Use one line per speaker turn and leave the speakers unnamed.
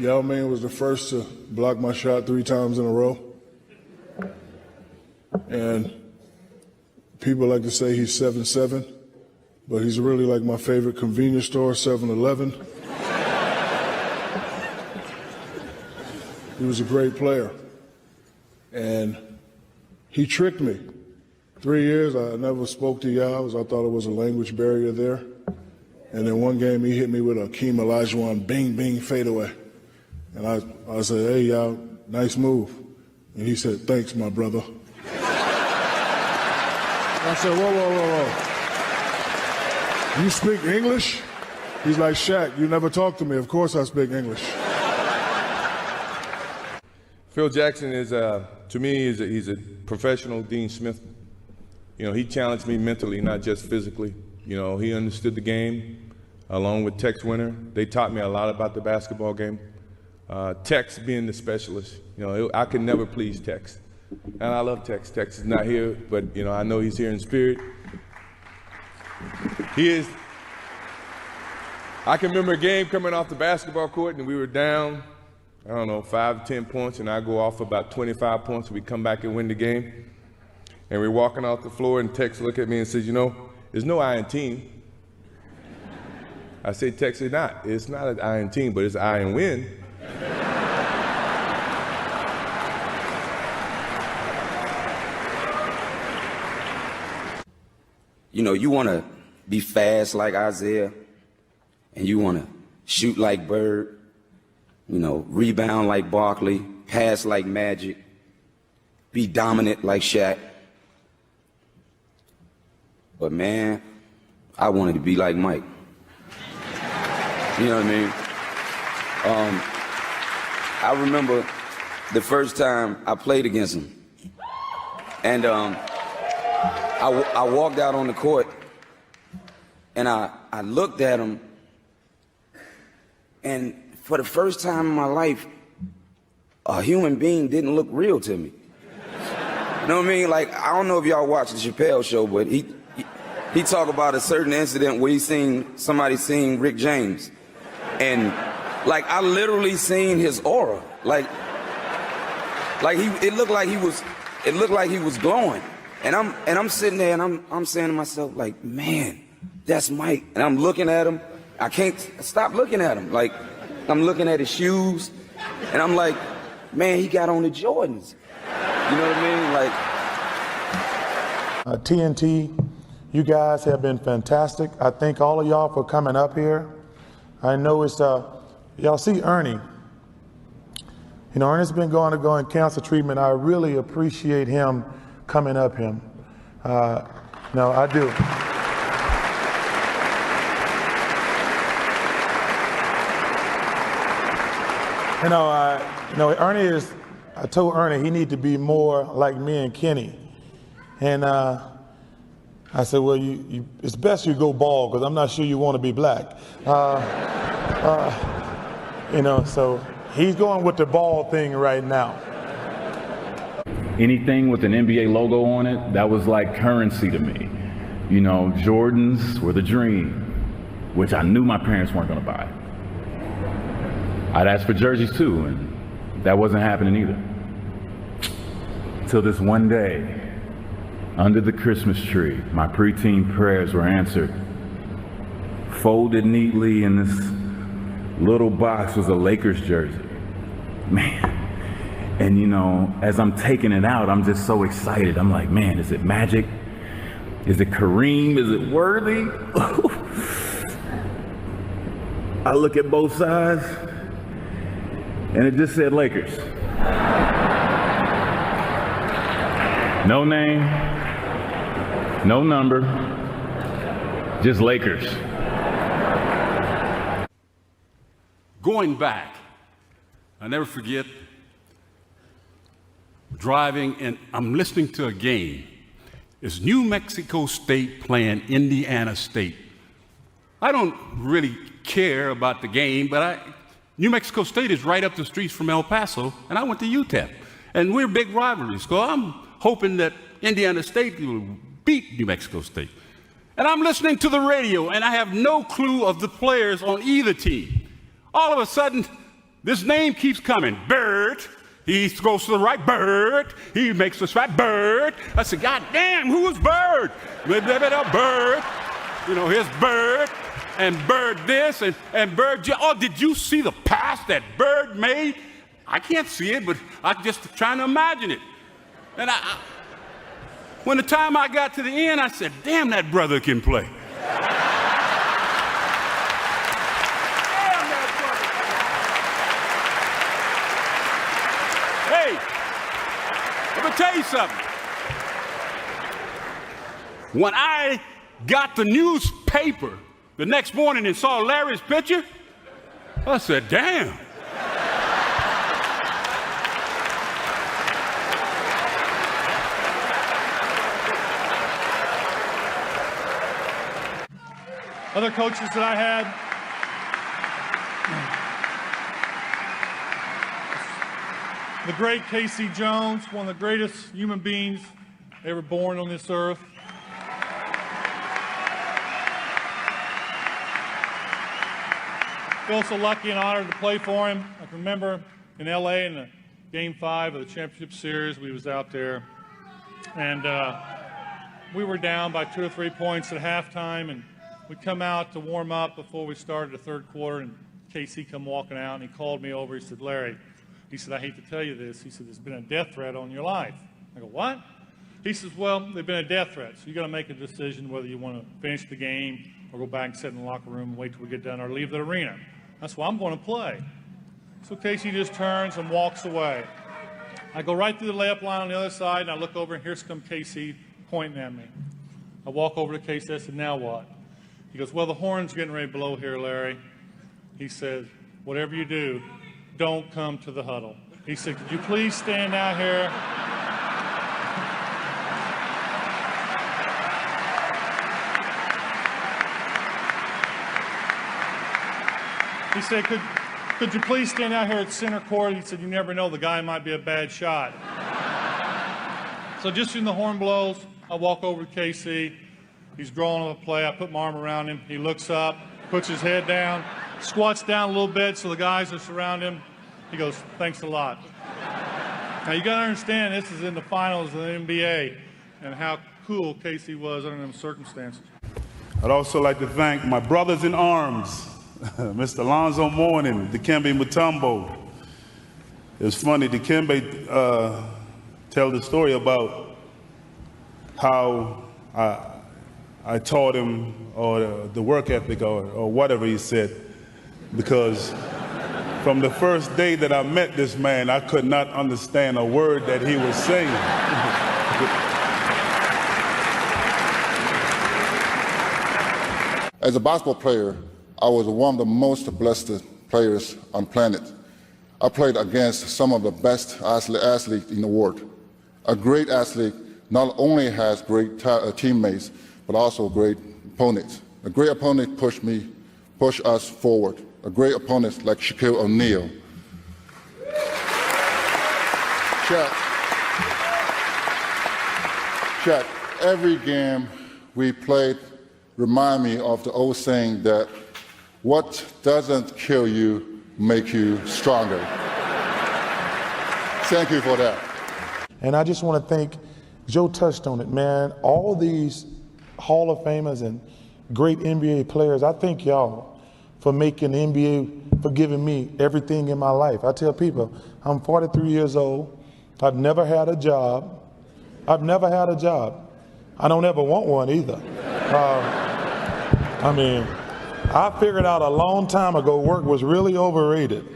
Yao Ming was the first to block my shot 3 times in a row. And people like to say he's 7'7", but he's really like my favorite convenience store, 7-Eleven. He was a great player. And he tricked me. 3 years, I never spoke to Yao. I thought it was a language barrier there. And in one game, he hit me with a Hakeem Olajuwon bing, bing fadeaway. And I said, hey, Yao, nice move. And he said, thanks, my brother. I said, whoa. You speak English? He's like, Shaq, you never talk to me. Of course I speak English.
Phil Jackson is, to me, he's a professional Dean Smith. You know, he challenged me mentally, not just physically. You know, he understood the game, along with Tex Winter. They taught me a lot about the basketball game. Tex being the specialist, you know, I could never please Tex. And I love Tex. Tex is not here, but, you know, I know he's here in spirit. He is. I can remember a game coming off the basketball court, and we were down, I don't know, 5 to 10 points, and I go off about 25 points, and we come back and win the game. And we're walking off the floor, and Tex looked at me and says, you know, there's no I in team. I said, Tex, it's not. It's not an I in team, but it's I in win.
You know, you want to be fast like Isaiah, and you want to shoot like Bird, you know, rebound like Barkley, pass like Magic, be dominant like Shaq. But man, I wanted to be like Mike. You know what I mean? I remember the first time I played against him, and I walked out on the court, and I looked at him, and for the first time in my life, a human being didn't look real to me. You know what I mean? Like, I don't know if y'all watch the Chappelle Show, but he talked about a certain incident where he seen somebody sing Rick James, and like I literally seen his aura, like it looked like he was glowing. And I'm sitting there and I'm saying to myself, like, man, that's Mike. And I'm looking at him. I can't stop looking at him. Like, I'm looking at his shoes, and I'm like, man, he got on the Jordans. You know what I mean? Like,
TNT, you guys have been fantastic. I thank all of y'all for coming up here. I know it's y'all see Ernie. You know, Ernie's been going cancer treatment. I really appreciate him coming up here. No, I do. You know, Ernie is, I told Ernie he need to be more like me and Kenny. And I said, well, it's best you go bald, because I'm not sure you want to be black. You know, so he's going with the bald thing right now.
Anything with an NBA logo on it, that was like currency to me. You know, Jordans were the dream, which I knew my parents weren't gonna buy. I'd ask for jerseys too, and that wasn't happening either. Till this one day, under the Christmas tree, my preteen prayers were answered. Folded neatly in this little box was a Lakers jersey. Man. And you know, as I'm taking it out, I'm just so excited. I'm like, man, is it Magic? Is it Kareem? Is it Worthy? I look at both sides, and it just said Lakers. No name, no number, just Lakers.
Going back, I never forget driving, and I'm listening to a game. It's New Mexico State playing Indiana State. I don't really care about the game, but New Mexico State is right up the streets from El Paso, and I went to UTEP. And we're big rivalries, so I'm hoping that Indiana State will beat New Mexico State. And I'm listening to the radio, and I have no clue of the players on either team. All of a sudden, This name keeps coming. Bird. He goes to the right. Bird. He makes the right. Bird. I said, God damn, who is Bird? Bird. You know, here's Bird. And Bird this. And Bird. Oh, did you see the pass that Bird made? I can't see it, but I'm just trying to imagine it. And when the time I got to the end, I said, damn, that brother can play. Hey, let me tell you something. When I got the newspaper the next morning and saw Larry's picture, I said, damn.
Other coaches that I had, the great Casey Jones, one of the greatest human beings ever born on this earth. Feel so lucky and honored to play for him. I can remember in LA in the Game 5 of the championship series, we was out there, and we were down by 2 or 3 points at halftime, and we come out to warm up before we started the third quarter, and KC come walking out, and he called me over. He said, Larry, he said, I hate to tell you this. He said, there's been a death threat on your life. I go, what? He says, well, there's been a death threat, so you got to make a decision whether you want to finish the game or go back and sit in the locker room and wait till we get done or leave the arena. That's why I'm going to play. So Casey just turns and walks away. I go right through the layup line on the other side, and I look over, and here's come Casey pointing at me. I walk over to Casey. I said, now what? He goes, well, the horn's getting ready to blow here, Larry. He said, whatever you do, don't come to the huddle. He said, could you please stand out here? He said, could you please stand out here at center court? He said, you never know, the guy might be a bad shot. So just when the horn blows, I walk over to KC. He's drawing on a play. I put my arm around him. He looks up, puts his head down, squats down a little bit so the guys that surround him. He goes, thanks a lot. Now you got to understand, this is in the finals of the NBA and how cool Casey was under them circumstances.
I'd also like to thank my brothers in arms, Mr. Alonzo Mourning, Dikembe Mutombo. It's funny, Dikembe tell the story about how I taught him, or the work ethic, or whatever he said, because from the first day that I met this man, I could not understand a word that he was saying.
As a basketball player, I was one of the most blessed players on the planet. I played against some of the best athletes in the world. A great athlete not only has great teammates, but also great opponents. A great opponent pushed us forward. A great opponent like Shaquille O'Neal. Shaq, every game we played remind me of the old saying that what doesn't kill you make you stronger. Thank you for that.
And I just want to thank, Joe touched on it, man, all these Hall of Famers and great NBA players. I thank y'all for making the NBA, for giving me everything in my life. I tell people, I'm 43 years old. I've never had a job. I've never had a job. I don't ever want one either. I mean, I figured out a long time ago work was really overrated.